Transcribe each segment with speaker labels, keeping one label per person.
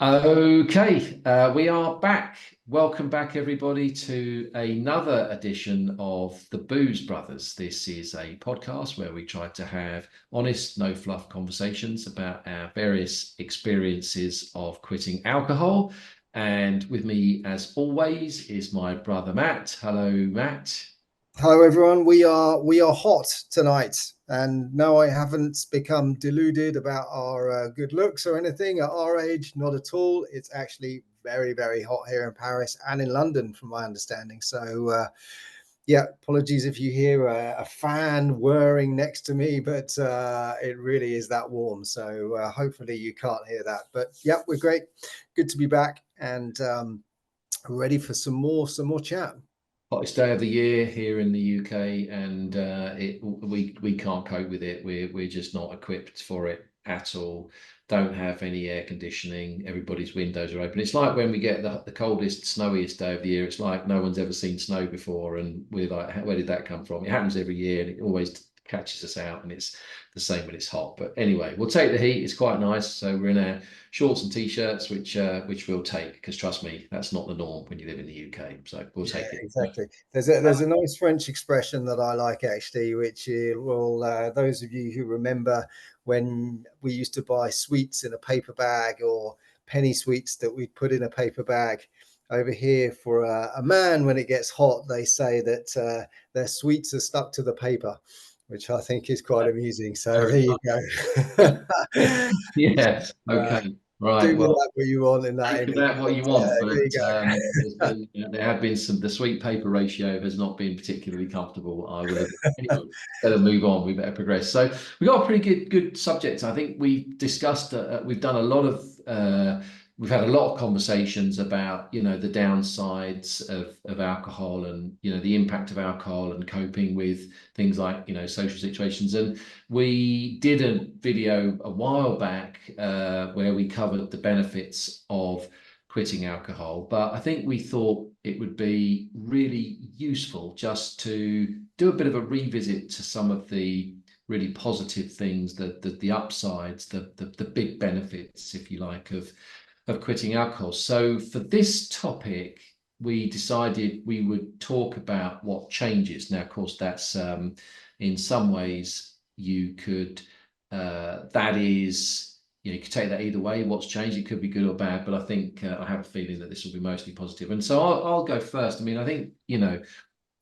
Speaker 1: Okay, we are back. Welcome back, everybody, to another edition of the Booze Brothers. This is a podcast where we try to have honest, no fluff conversations about our various experiences of quitting alcohol. And with me, as always, is my brother Matt. Hello, Matt.
Speaker 2: Hello, everyone. We are hot tonight, and no, I haven't become deluded about our good looks or anything at our age. Not at all. It's actually very, very hot here in Paris and in London, from my understanding. So, yeah, apologies if you hear a fan whirring next to me, but it really is that warm. So, hopefully, you can't hear that. But yeah, we're great. Good to be back and ready for some more chat.
Speaker 1: Hottest day of the year here in the UK, and we can't cope with it. We're just not equipped for it at all. Don't have any air conditioning. Everybody's windows are open. It's like when we get the coldest, snowiest day of the year. It's like no one's ever seen snow before, and we're like, where did that come from? It happens every year, and it always catches us out. And it's the same when it's hot. But anyway, we'll take the heat. It's quite nice. So we're in our shorts and t-shirts, which we'll take because trust me, that's not the norm when you live in the UK. So we'll
Speaker 2: Yeah,
Speaker 1: take it.
Speaker 2: exactly. There's a nice French expression that I like actually, which will those of you who remember when we used to buy sweets in a paper bag or penny sweets that we'd put in a paper bag. Over here, for a man, when it gets hot, they say that their sweets are stuck to the paper, which I think is quite amusing. So
Speaker 1: Very
Speaker 2: there you go.
Speaker 1: yeah.
Speaker 2: uh,
Speaker 1: Okay. Right.
Speaker 2: do with
Speaker 1: Well,
Speaker 2: that what you want in that
Speaker 1: make of
Speaker 2: image.
Speaker 1: that what
Speaker 2: But,
Speaker 1: you want,
Speaker 2: there you
Speaker 1: but there's
Speaker 2: go.
Speaker 1: been, there have been some. The sweet paper ratio has not been particularly comfortable. I will admit. Anyway, better move on. We better progress. So we got a pretty good subject. I think we've discussed. We've done a lot of. We've had a lot of conversations about the downsides of alcohol and the impact of alcohol and coping with things like social situations. And we did a video a while back where we covered the benefits of quitting alcohol, but I think we thought it would be really useful just to do a bit of a revisit to some of the really positive things, the upsides, the big benefits, if you like, of quitting alcohol. So for this topic, we decided we would talk about what changes. Now, of course, that's in some ways you could that is you could take that either way. What's changed? It could be good or bad, but I think I have a feeling that this will be mostly positive. And so I'll go first. I mean, I think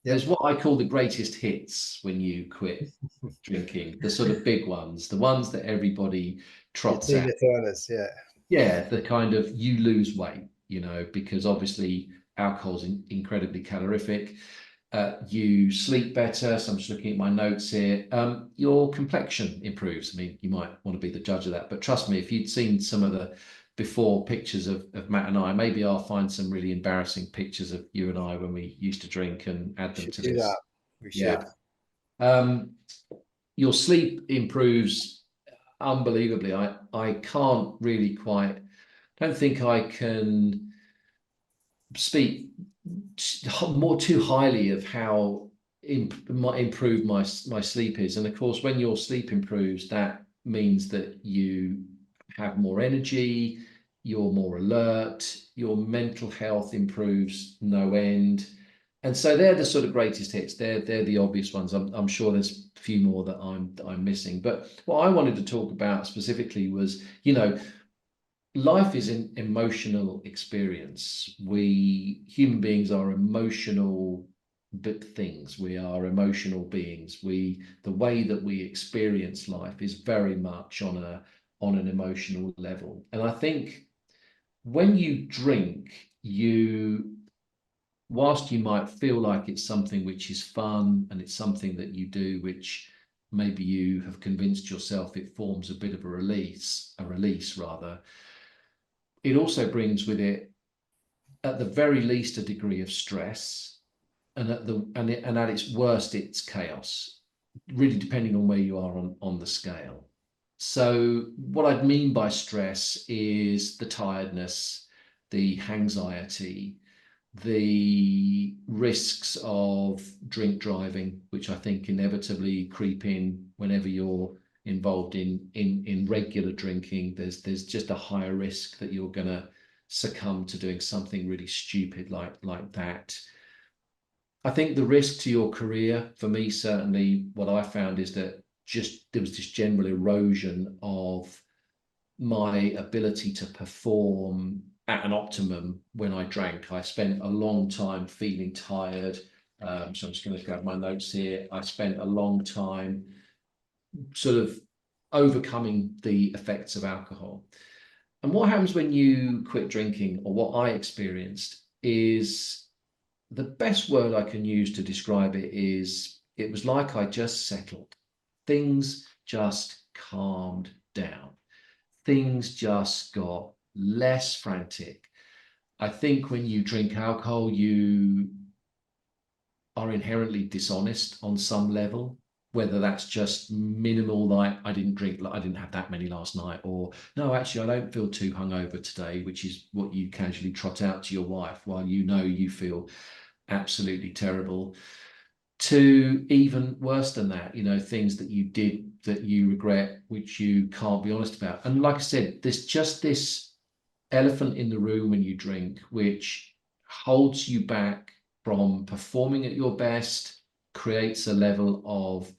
Speaker 1: there's
Speaker 2: Yep.
Speaker 1: what I call the greatest hits when you quit drinking, the sort of big ones, the ones that everybody
Speaker 2: Your
Speaker 1: trots out.
Speaker 2: Tina Turners, yeah.
Speaker 1: Yeah, the kind of you lose weight, because obviously alcohol's incredibly calorific. You sleep better. So I'm just looking at my notes here. Your complexion improves. I mean, you might want to be the judge of that, but trust me, if you'd seen some of the before pictures of Matt and I, maybe I'll find some really embarrassing pictures of you and I when we used to drink and add
Speaker 2: We
Speaker 1: them
Speaker 2: should
Speaker 1: to
Speaker 2: do that.
Speaker 1: this.
Speaker 2: We should.
Speaker 1: Yeah. Um, your sleep improves unbelievably. I can't really quite, don't think I can speak more too highly of how improved my sleep is. And of course, when your sleep improves, that means that you have more energy, you're more alert, your mental health improves no end. And so they're the sort of greatest hits. They're the obvious ones. I'm sure there's a few more that I'm missing. But what I wanted to talk about specifically was, life is an emotional experience. We human beings are emotional things. We are emotional beings. The way that we experience life is very much on an emotional level. And I think when you drink, whilst you might feel like it's something which is fun and it's something that you do, which maybe you have convinced yourself it forms a bit of a release rather, it also brings with it, at the very least, a degree of stress, and at its worst, it's chaos. Really, depending on where you are on the scale. So, what I'd mean by stress is the tiredness, the anxiety, the risks of drink driving, which I think inevitably creep in whenever you're involved in regular drinking. There's just a higher risk that you're going to succumb to doing something really stupid like that. I think the risk to your career, for me, certainly what I found is that just there was this general erosion of my ability to perform at an optimum when I drank. I spent a long time feeling tired. So I'm just going to grab my notes here. I spent a long time sort of overcoming the effects of alcohol. And what happens when you quit drinking, or what I experienced, is the best word I can use to describe it is it was like I just settled. Things just calmed down. Things just got less frantic. I think when you drink alcohol, you are inherently dishonest on some level, whether that's just minimal, like I didn't drink, I didn't have that many last night, or no, actually, I don't feel too hungover today, which is what you casually trot out to your wife while you know you feel absolutely terrible, to even worse than that, things that you did that you regret, which you can't be honest about. And like I said, there's just this elephant in the room when you drink, which holds you back from performing at your best, creates a level of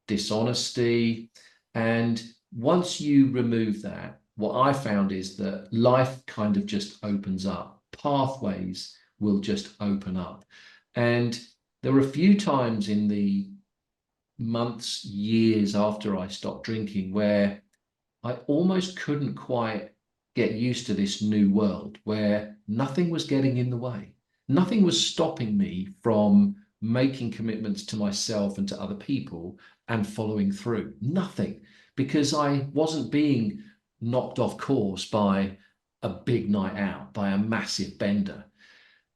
Speaker 1: dishonesty. And once you remove that, what I found is that life kind of just opens up. Pathways will just open up. And there were a few times in the months, years after I stopped drinking where I almost couldn't quite get used to this new world where nothing was getting in the way. Nothing was stopping me from making commitments to myself and to other people and following through. Nothing, because I wasn't being knocked off course by a big night out, by a massive bender.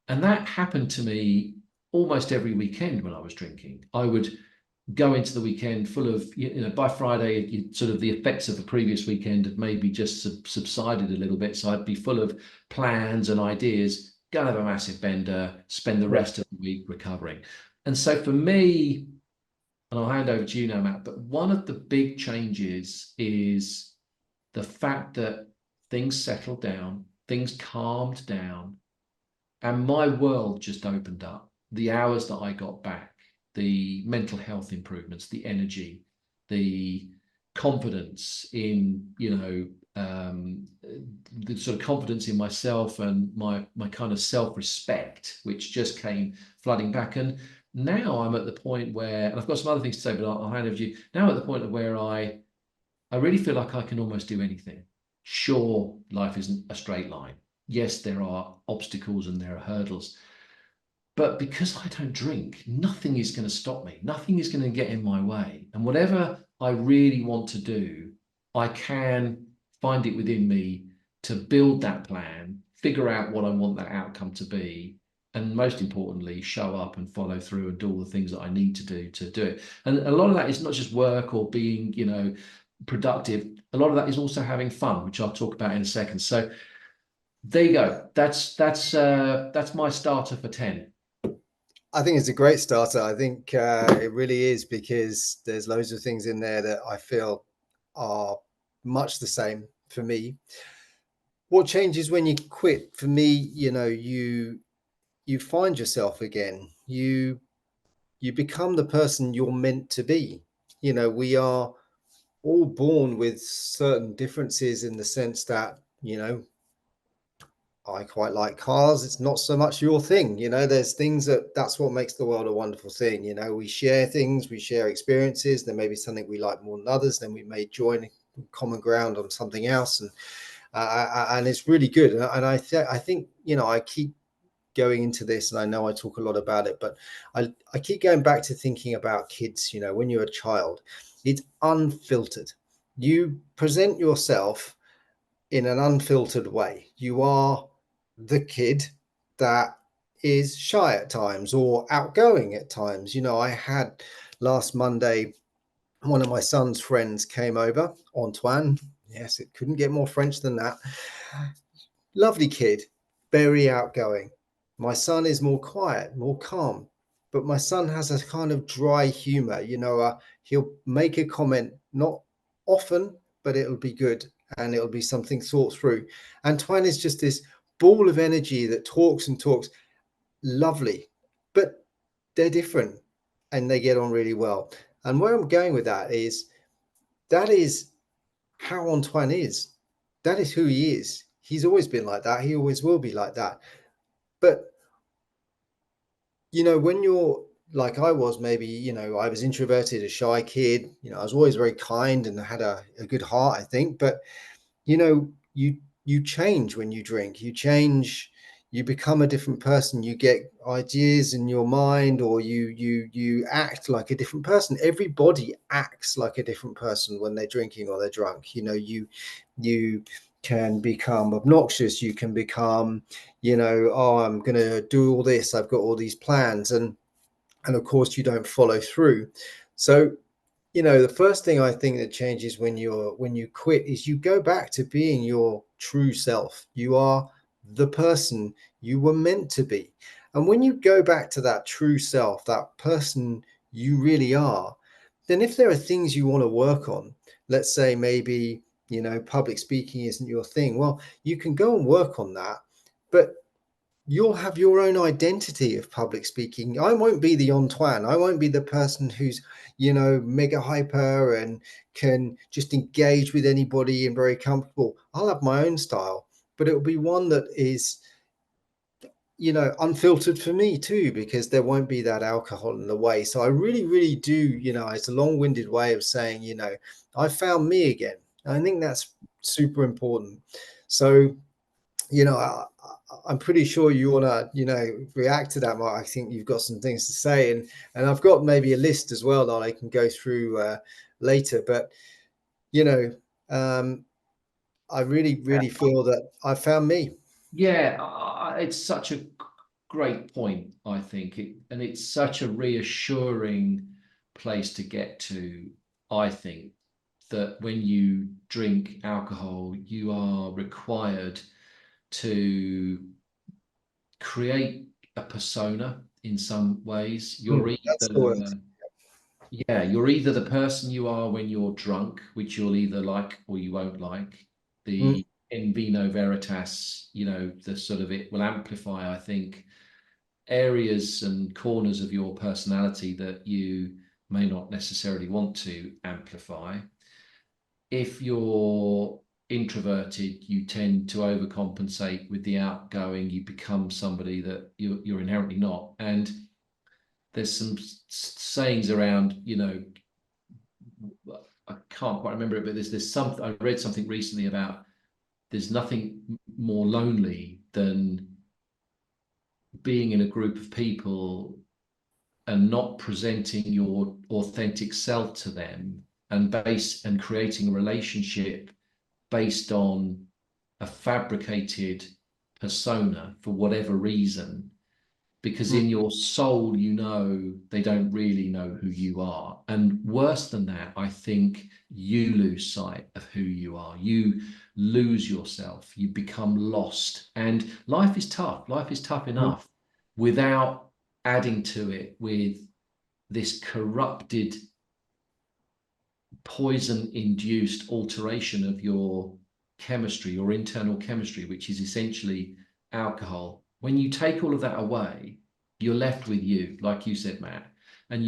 Speaker 1: And that happened to me almost every weekend when I was drinking. I would go into the weekend full of, by Friday, sort of the effects of the previous weekend had maybe just subsided a little bit. So I'd be full of plans and ideas, go and have a massive bender, spend the rest of the week recovering. And so for me, and I'll hand over to you now, Matt, but one of the big changes is the fact that things settled down, things calmed down, and my world just opened up. The hours that I got back, the mental health improvements, the energy, the confidence in, the sort of confidence in myself and my kind of self-respect, which just came flooding back. And now I'm at the point where, and I've got some other things to say, but I'll hand over to you. Now at the point of where I really feel like I can almost do anything. Sure, life isn't a straight line. Yes, there are obstacles and there are hurdles. But because I don't drink, nothing is going to stop me. Nothing is going to get in my way. And whatever I really want to do, I can find it within me to build that plan, figure out what I want that outcome to be, and most importantly, show up and follow through and do all the things that I need to do it. And a lot of that is not just work or being, productive. A lot of that is also having fun, which I'll talk about in a second. So there you go. That's my starter for 10.
Speaker 2: I think it's a great starter. I think it really is, because there's loads of things in there that I feel are much the same for me. What changes when you quit? For me, you find yourself again. You become the person you're meant to be. We are all born with certain differences in the sense that, I quite like cars. It's not so much your thing. There's things that's what makes the world a wonderful thing. We share things, we share experiences. There may be something we like more than others. Then we may join common ground on something else. And it's really good. And I think, I keep going into this, and I know I talk a lot about it, but I keep going back to thinking about kids. When you're a child, it's unfiltered. You present yourself in an unfiltered way. You are the kid that is shy at times or outgoing at times. I had last Monday, one of my son's friends came over, Antoine. Yes, it couldn't get more French than that. Lovely kid, very outgoing. My son is more quiet, more calm, but my son has a kind of dry humor. He'll make a comment, not often, but it'll be good and it'll be something thought through. Antoine is just this ball of energy that talks and talks, lovely, but they're different and they get on really well. And where I'm going with that is how Antoine is. That is who he is. He's always been like that. He always will be like that. But when you're like I was, maybe, I was introverted, a shy kid, I was always very kind and had a good heart, I think. But, you change when you drink, you change, you become a different person, you get ideas in your mind, or you act like a different person. Everybody acts like a different person when they're drinking or they're drunk. You can become obnoxious, you can become, oh, I'm going to do all this, I've got all these plans, and of course you don't follow through. So the first thing I think that changes when you quit is you go back to being your true self. You are the person you were meant to be. And when you go back to that true self, that person you really are, then if there are things you want to work on, let's say maybe, public speaking isn't your thing, well, you can go and work on that, but you'll have your own identity of public speaking. I won't be the Antoine. I won't be the person who's, mega hyper and can just engage with anybody and very comfortable. I'll have my own style, but it'll be one that is, unfiltered for me too, because there won't be that alcohol in the way. So I really, really do, it's a long-winded way of saying, I found me again. I think that's super important. So, I'm pretty sure you want to, react to that, Mark. I think you've got some things to say, and I've got maybe a list as well that I can go through later. But I really, really feel that I found me.
Speaker 1: Yeah, it's such a great point, I think, and it's such a reassuring place to get to, I think, that when you drink alcohol, you are required to create a persona in some ways.
Speaker 2: That's the word.
Speaker 1: You're either the person you are when you're drunk, which you'll either like or you won't like. The in vino veritas, the sort of, it will amplify, I think, areas and corners of your personality that you may not necessarily want to amplify. If you're introverted, you tend to overcompensate with the outgoing. You become somebody that you're inherently not. And there's some sayings around, I can't quite remember it, but there's something, I read something recently about, there's nothing more lonely than being in a group of people and not presenting your authentic self to them, and creating a relationship based on a fabricated persona for whatever reason, because in your soul, they don't really know who you are. And worse than that, I think you lose sight of who you are. You lose yourself. You become lost. And life is tough. Life is tough enough without adding to it with this corrupted, poison-induced alteration of your chemistry, your internal chemistry, which is essentially alcohol. When you take all of that away, you're left with you, like you said, Matt. And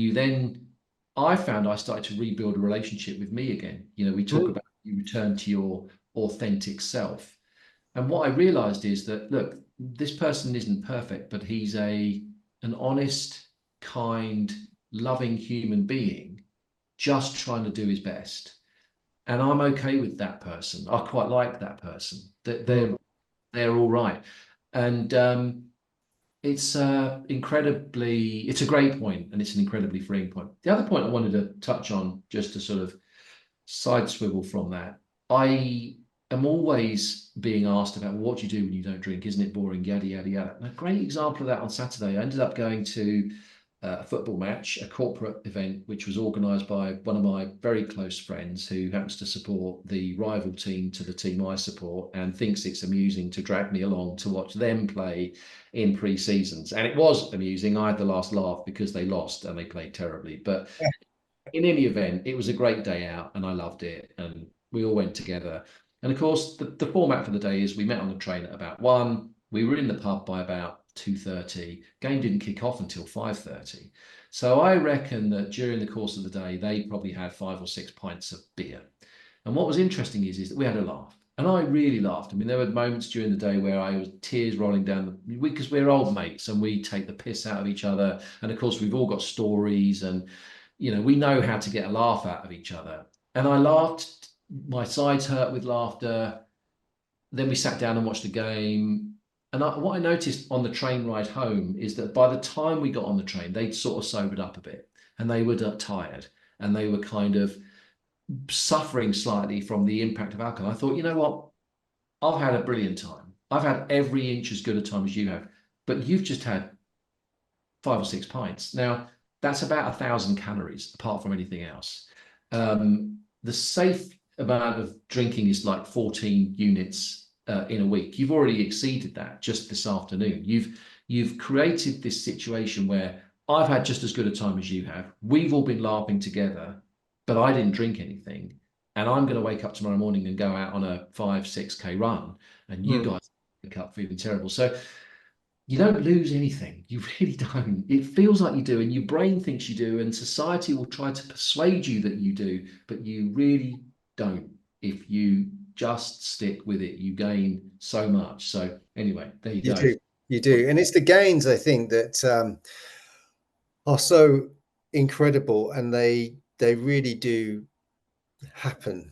Speaker 1: I found I started to rebuild a relationship with me again. We talk about you return to your authentic self. And what I realized is that, look, this person isn't perfect, but he's an honest, kind, loving human being, just trying to do his best. And I'm okay with that person. I quite like that person. They're all right. And it's a great point, and it's an incredibly freeing point. The other point I wanted to touch on, just to sort of side swivel from that, I am always being asked about, what do you do when you don't drink? Isn't it boring? Yada, yada, yada. And a great example of that on Saturday, I ended up going to a football match, a corporate event, which was organised by one of my very close friends who happens to support the rival team to the team I support, and thinks it's amusing to drag me along to watch them play in pre-seasons. And it was amusing. I had the last laugh because they lost and they played terribly. But in any event, it was a great day out and I loved it. And we all went together. And of course, the format for the day is we met on the train at about 1. We were in the pub by about 2:30. Game didn't kick off until 5:30. So I reckon that during the course of the day, they probably had 5 or 6 pints of beer. And what was interesting is that we had a laugh. And I really laughed. I mean, there were moments during the day where I was tears rolling down because we're old mates and we take the piss out of each other. And of course, we've all got stories and, we know how to get a laugh out of each other. And I laughed, my sides hurt with laughter. Then we sat down and watched the game. And what I noticed on the train ride home is that by the time we got on the train, they'd sort of sobered up a bit and they were tired and they were kind of suffering slightly from the impact of alcohol. I thought, you know what? I've had a brilliant time. I've had every inch as good a time as you have, but you've just had 5 or 6 pints. Now, that's about 1,000 calories apart from anything else. The safe amount of drinking is like 14 units in a week. You've already exceeded that just this afternoon. You've created this situation where I've had just as good a time as you have. We've all been laughing together, but I didn't drink anything. And I'm going to wake up tomorrow morning and go out on a 5-6K run. And you guys wake up feeling terrible. So you don't lose anything. You really don't. It feels like you do, and your brain thinks you do, and society will try to persuade you that you do, but you really don't. If you just stick with it, you gain so much. So anyway, there you go.
Speaker 2: You do. And it's the gains, I think, that are so incredible, and they really do happen,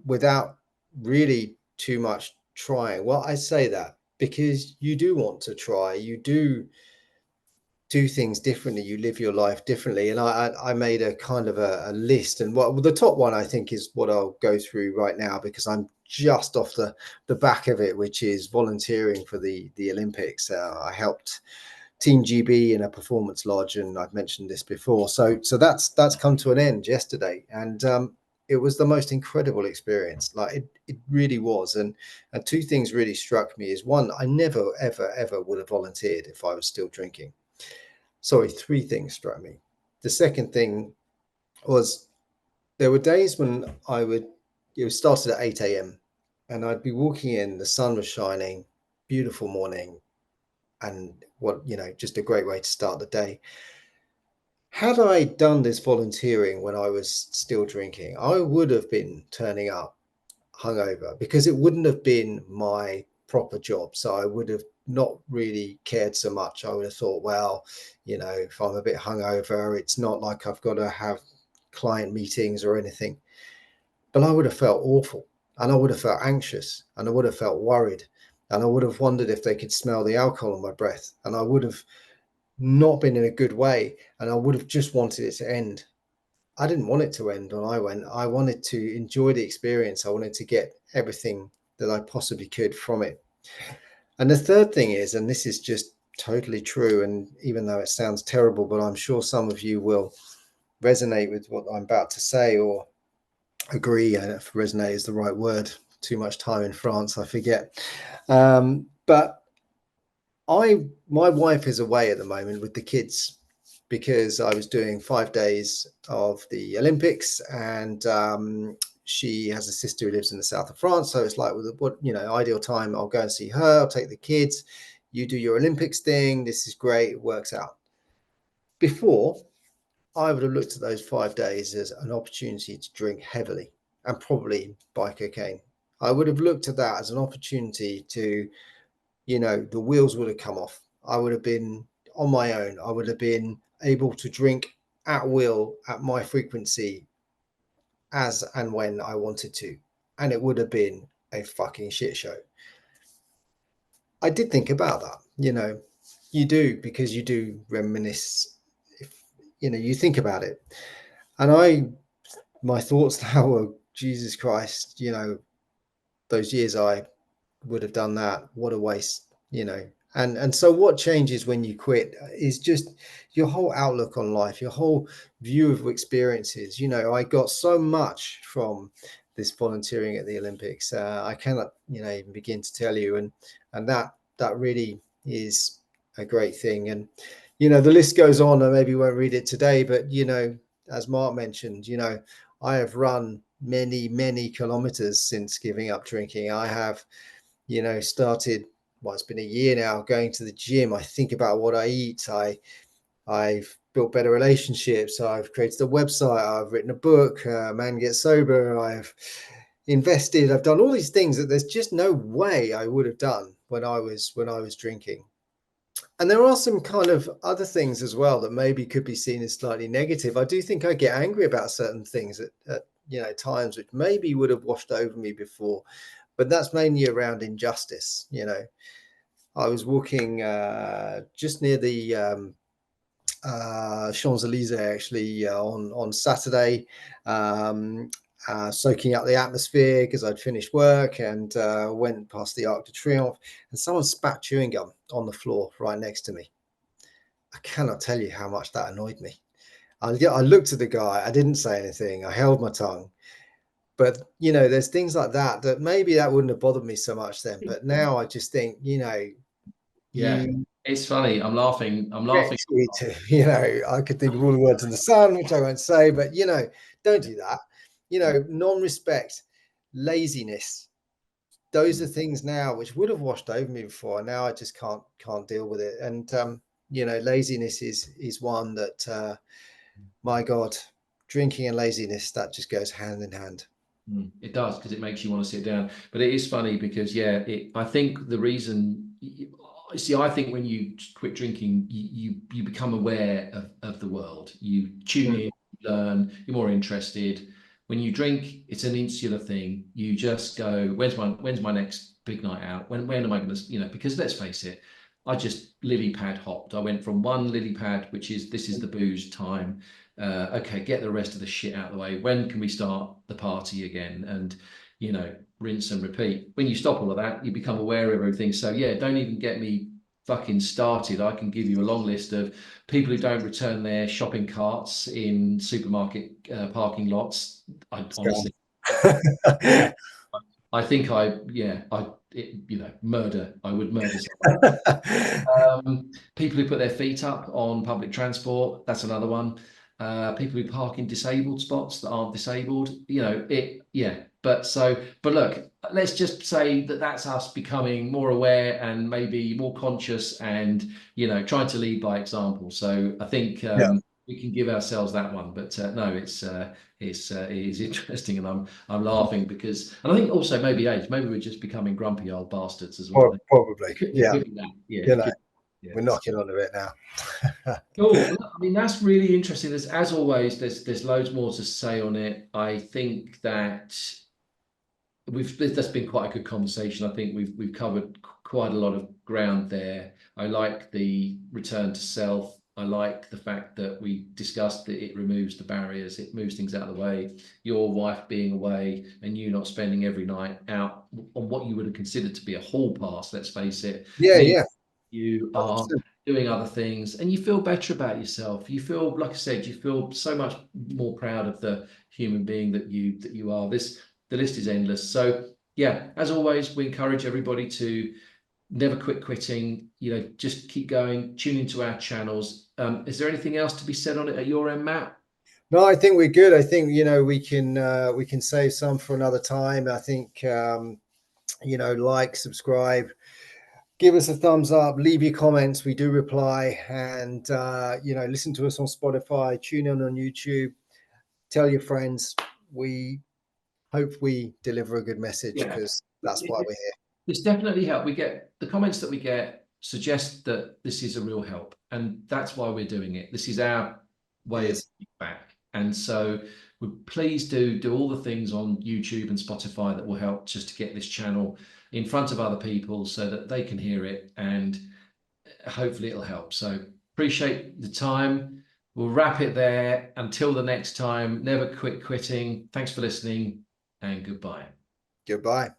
Speaker 2: without really too much trying. Well, I say that because you do want to try, you do things differently, you live your life differently. And I made a kind of a list, and what the top one I think is what I'll go through right now, because I'm just off the back of it, which is volunteering for the Olympics. I helped Team GB in a performance lodge, and I've mentioned this before. So that's come to an end yesterday, and it was the most incredible experience. Like it really was. And 2 things really struck me is, one, I never ever would have volunteered if I was still drinking. Sorry, 3 things struck me. The second thing was, there were days when it started at 8 a.m. and I'd be walking in, the sun was shining, beautiful morning, and just a great way to start the day. Had I done this volunteering when I was still drinking, I would have been turning up hungover, because it wouldn't have been my proper job. So I would have not really cared so much. I would have thought, well, if I'm a bit hungover, it's not like I've got to have client meetings or anything. But I would have felt awful, and I would have felt anxious, and I would have felt worried, and I would have wondered if they could smell the alcohol in my breath, and I would have not been in a good way, and I would have just wanted it to end. I didn't want it to end when I went. I wanted to enjoy the experience. I wanted to get everything that I possibly could from it. And the third thing is, and this is just totally true, and even though it sounds terrible, but I'm sure some of you will resonate with what I'm about to say, or agree. If resonate is the right word. Too much time in France, I forget. But my wife is away at the moment with the kids, because I was doing 5 days of the Olympics, and she has a sister who lives in the south of France. So it's like, ideal time. I'll go and see her. I'll take the kids. You do your Olympics thing. This is great. It works out. Before, I would have looked at those 5 days as an opportunity to drink heavily and probably buy cocaine. I would have looked at that as an opportunity to, the wheels would have come off. I would have been on my own. I would have been able to drink at will, at my frequency, as and when I wanted to. And it would have been a fucking shit show. I did think about that. You do, because you do reminisce. If you think about it. And my thoughts now were, Jesus Christ, those years I would have done that. What a waste, And so what changes when you quit is just your whole outlook on life, your whole view of experiences. I got so much from this volunteering at the Olympics. I cannot, even begin to tell you. And that really is a great thing. And, the list goes on. I maybe won't read it today, but, as Mark mentioned, I have run many kilometers since giving up drinking. I have, started, well, it's been a year now, going to the gym. I think about what I eat. I've built better relationships. I've created a website. I've written a book, Man Get Sober. I've invested. I've done all these things that there's just no way I would have done when I was drinking. And there are some kind of other things as well that maybe could be seen as slightly negative. I do think I get angry about certain things at times which maybe would have washed over me before, but that's mainly around injustice. I was walking just near the Champs-Elysees actually on Saturday, soaking up the atmosphere because I'd finished work, and went past the Arc de Triomphe, and someone spat chewing gum on the floor right next to me. I cannot tell you how much that annoyed me. I looked at the guy. I didn't say anything. I held my tongue. But, there's things like that maybe that wouldn't have bothered me so much then. But now I just think,
Speaker 1: Yeah, it's funny. I'm laughing.
Speaker 2: I could think of all the words in the sun, which I won't say, but don't do that. Non-respect, laziness. Those are things now which would have washed over me before. Now I just can't deal with it. And laziness is one that, my God, drinking and laziness, that just goes hand in hand.
Speaker 1: It does, because it makes you want to sit down. But it is funny because, I think the reason, I think when you quit drinking, you become aware of the world. You tune in, learn, you're more interested. When you drink, it's an insular thing. You just go, when's my next big night out? When am I going to, because let's face it, I just lily pad hopped. I went from one lily pad, which is, this is the booze time. Okay, get the rest of the shit out of the way. When can we start the party again? And, rinse and repeat. When you stop all of that, you become aware of everything. So don't even get me fucking started. I can give you a long list of people who don't return their shopping carts in supermarket parking lots. I honestly, I think murder. I would murder someone. People who put their feet up on public transport. That's another one. People who park in disabled spots that aren't disabled. But look, let's just say that that's us becoming more aware and maybe more conscious, and trying to lead by example. So I think we can give ourselves that one. But no, it is interesting, and I'm laughing because, and I think also maybe age, maybe we're just becoming grumpy old bastards as well.
Speaker 2: Probably,
Speaker 1: Yeah.
Speaker 2: We're knocking on a bit now.
Speaker 1: Cool. I mean, that's really interesting. As always, there's loads more to say on it. I think that that's been quite a good conversation. I think we've covered quite a lot of ground there. I like the return to self. I like the fact that we discussed that it removes the barriers, it moves things out of the way. Your wife being away and you not spending every night out on what you would have considered to be a hall pass, let's face it. You are doing other things and you feel better about yourself. You feel, like I said, you feel so much more proud of the human being that you are. The list is endless. So as always, we encourage everybody to never quit quitting, just keep going, tune into our channels. Is there anything else to be said on it at your end, Matt?
Speaker 2: No, I think we're good. I think, we can save some for another time. I think, like, subscribe, give us a thumbs up, leave your comments. We do reply, and, listen to us on Spotify, tune in on YouTube, tell your friends. We hope we deliver a good message, because that's why we're here.
Speaker 1: It's definitely help. We get the comments that we get suggest that this is a real help, and that's why we're doing it. This is our way of feedback, and so please do all the things on YouTube and Spotify that will help just to get this channel in front of other people so that they can hear it, and hopefully it'll help. So appreciate the time. We'll wrap it there. Until the next time, never quit quitting. Thanks for listening, and goodbye.
Speaker 2: Goodbye.